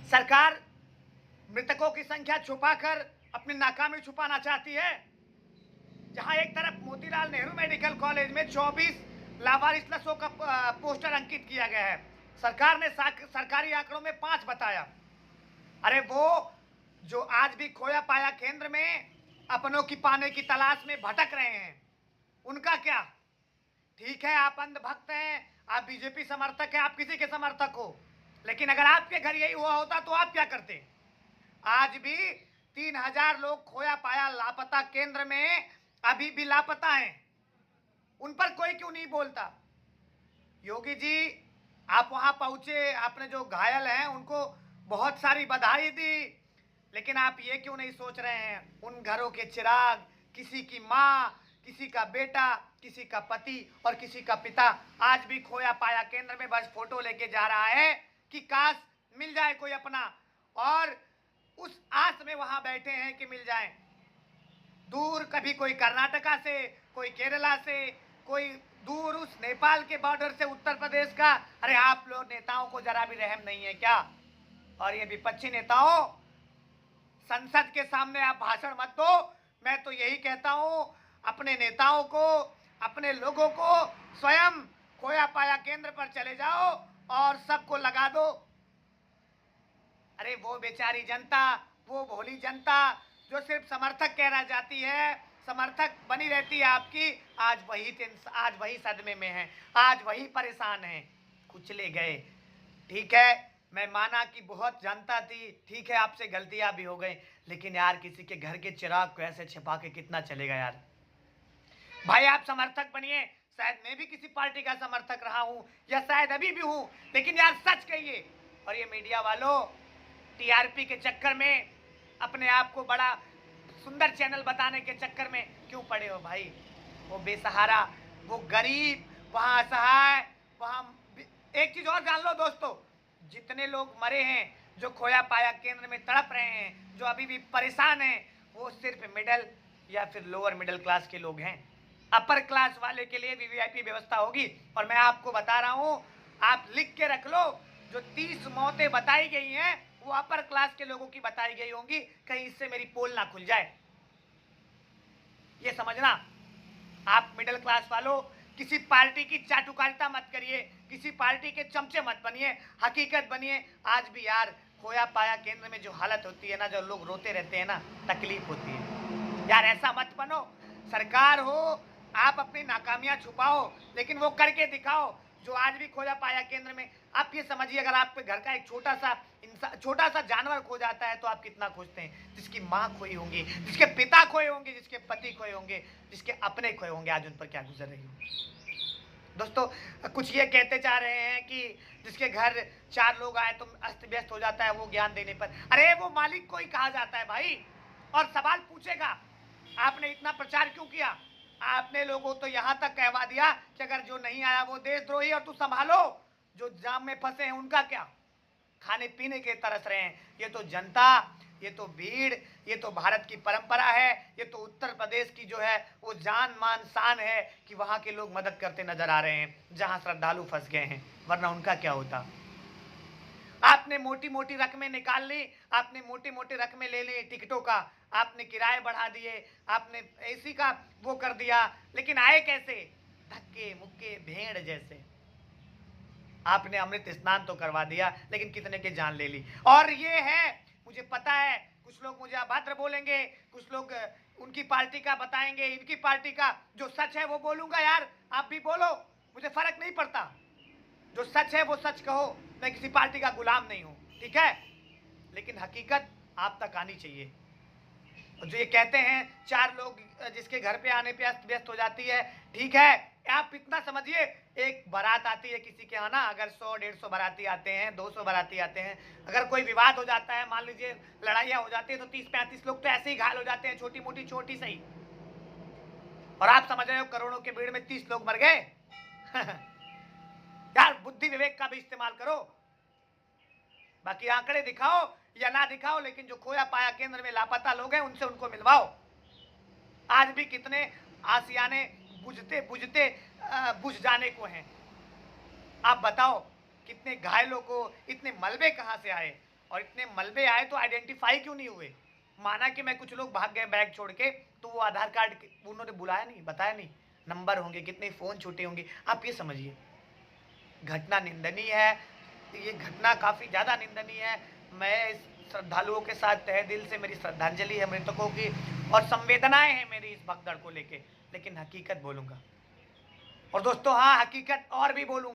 सरकार मृतकों की संख्या छुपाकर अपनी नाकामी छुपाना चाहती है। जहां एक तरफ मोतीलाल नेहरू मेडिकल कॉलेज में 24 लावारिस लाशों का पोस्टर अंकित किया गया है, सरकार ने सरकारी आंकड़ों में 5 बताया। अरे वो जो आज भी खोया पाया केंद्र में अपनों की पाने की तलाश में भटक रहे हैं, उनका क्या? ठीक है, आप अंधभक्त हैं, आप बीजेपी समर्थक हैं, आप किसी के समर्थक हो, लेकिन अगर आपके घर यही हुआ होता तो आप क्या करते? आज भी 3000 लोग खोया पाया लापता केंद्र में अभी भी लापता हैं, उन पर कोई क्यों नहीं बोलता? योगी जी, आप वहां पहुंचे, आपने जो घायल हैं उनको बहुत सारी बधाई दी, लेकिन आप ये क्यों नहीं सोच रहे हैं उन घरों के चिराग, किसी की माँ, किसी का बेटा, किसी का पति और किसी का पिता आज भी खोया पाया केंद्र में बस फोटो लेके जा रहा है कि काश मिल जाए कोई अपना, और उस आस में वहां बैठे हैं कि मिल जाए। दूर कभी कोई कर्नाटका से, कोई केरला से, कोई दूर उस नेपाल के बॉर्डर से उत्तर प्रदेश का। अरे आप लोग नेताओं को जरा भी रहम नहीं है क्या? और ये विपक्षी नेताओं, संसद के सामने आप भाषण मत दो। मैं तो यही कहता हूं, अपने नेताओं को, अपने लोगों को स्वयं खोया पाया केंद्र पर चले जाओ और सबको लगा दो। अरे वो बेचारी जनता, वो भोली जनता जो सिर्फ समर्थक कह रह जाती है, समर्थक बनी रहती है आपकी, आज वही सदमे में है, आज वही परेशान है, कुचले गए। ठीक है, मैं माना कि बहुत जनता थी, ठीक है, आपसे गलतियां भी हो गई, लेकिन यार किसी के घर के चिराग को ऐसे छिपा के कितना चलेगा यार? भाई आप समर्थक बनिए, शायद मैं भी किसी पार्टी का समर्थक रहा हूं या शायद अभी भी हूं, लेकिन यार सच कहिए। और ये मीडिया वालों, टीआरपी के चक्कर में, अपने आप को बड़ा सुंदर चैनल बताने के चक्कर में क्यों पड़े हो भाई? वो बेसहारा, वो गरीब, वहां असहाय, वहां एक चीज और जान लो दोस्तों, जितने लोग मरे हैं, जो खोया पाया केंद्र में तड़प रहे हैं, जो अभी भी परेशान हैं, वो सिर्फ मिडिल या फिर लोअर मिडिल क्लास के लोग हैं। अपर क्लास वाले के लिए वीवीआईपी व्यवस्था होगी। और मैं आपको बता रहा हूं, आप लिख के रख लो, जो 30 मौतें बताई गई हैं वो अपर क्लास के लोगों की बताई गई होंगी, कहीं इससे मेरी पोल ना खुल जाए। ये समझना, आप मिडिल क्लास वालों किसी पार्टी की चाटुकारिता मत करिए, किसी पार्टी के चमचे मत बनिए, हकीकत बनिए। आज भी यार खोया पाया केंद्र में जो हालत होती है ना, जो लोग रोते रहते हैं ना, तकलीफ होती है यार। ऐसा मत बनो, सरकार हो, आप अपनी नाकामियां छुपाओ, लेकिन वो करके दिखाओ। जो आज भी खोया पाया केंद्र में, आप ये समझिए, अगर आपके घर का एक छोटा सा जानवर खो जाता है तो आप कितना खुशते हैं? जिसकी माँ खोई होंगी, जिसके पिता खोए होंगे, जिसके पति खोए होंगे, जिसके अपने खोए होंगे, आज उन पर क्या गुजर रही होगी। दोस्तों, कुछ ये कहते जा रहे हैं कि जिसके घर 4 लोग आए तो अस्त व्यस्त हो जाता है वो ज्ञान देने पर। अरे वो मालिक को ही कहा जाता है भाई, और सवाल पूछेगा आपने इतना प्रचार क्यों किया? आपने लोगों तो यहां तक कहवा दिया कि अगर जो नहीं आया वो देशद्रोही, और तू संभालो, जो जाम में फंसे हैं उनका क्या? खाने पीने के तरस रहे हैं। ये तो जनता, ये तो भीड़, ये तो भारत की परंपरा है, ये तो उत्तर प्रदेश की जो है वो जान मान शान है कि वहां के लोग मदद करते नजर आ रहे हैं जहां श्रद्धालु फंस गए हैं, वरना उनका क्या होता? आपने मोटी मोटी रकमें निकाल ली, आपने मोटी मोटी रकमें ले ली टिकटों का, आपने किराए बढ़ा दिए, आपने एसी का वो कर दिया, लेकिन आए कैसे? धक्के मुक्के भेड़ जैसे। आपने अमृत स्नान तो करवा दिया, लेकिन कितने की जान ले ली। और ये है, मुझे पता है कुछ लोग मुझे अभद्र बोलेंगे, कुछ लोग उनकी पार्टी का बताएंगे, इनकी पार्टी का। जो सच है वो बोलूंगा यार, आप भी बोलो, मुझे फर्क नहीं पड़ता। जो सच है वो सच कहो, मैं किसी पार्टी का गुलाम नहीं हूं, ठीक है, लेकिन हकीकत आप तक आनी चाहिए। जो ये कहते हैं 4 लोग जिसके घर पे आने पे अस्त व्यस्त हो जाती है, ठीक है, आप इतना समझिए, एक बारात आती है किसी के यहाँ ना, अगर 100-150 बाराती आते हैं, 200 बाराती आते हैं, अगर कोई विवाद हो जाता है, मान लीजिए लड़ाइयाँ हो जाती है, तो 30-35 लोग तो ऐसे ही घायल हो जाते हैं, छोटी मोटी छोटी सही। और आप समझ रहे हो करोड़ों के भीड़ में 30 लोग मर गए? यार बुद्धि विवेक का भी इस्तेमाल करो। बाकी आंकड़े दिखाओ या ना दिखाओ, लेकिन जो खोया पाया केंद्र में लापता लोग हैं उनसे उनको मिलवाओ। आज भी कितने आसियाने बुझते बुझते बुझ जाने को हैं। आप बताओ, कितने घायलों को, इतने मलबे कहां से आए? और इतने मलबे आए तो आइडेंटिफाई क्यों नहीं हुए? माना कि मैं कुछ लोग भाग गए बैग छोड़ के, तो वो आधार कार्ड उन्होंने बुलाया नहीं, बताया नहीं, नंबर होंगे, कितने फ़ोन छूटे होंगे। आप ये समझिए, घटना निंदनीय है, ये घटना काफ़ी ज़्यादा निंदनीय है। मैं इस श्रद्धालुओं के साथ तहे दिल से मेरी श्रद्धांजलि है मृतकों की, और संवेदनाएं हैं मेरी इस भगदड़ को लेके, लेकिन हकीकत बोलूँगा। और दोस्तों हाँ, हकीकत और भी बोलूँगा।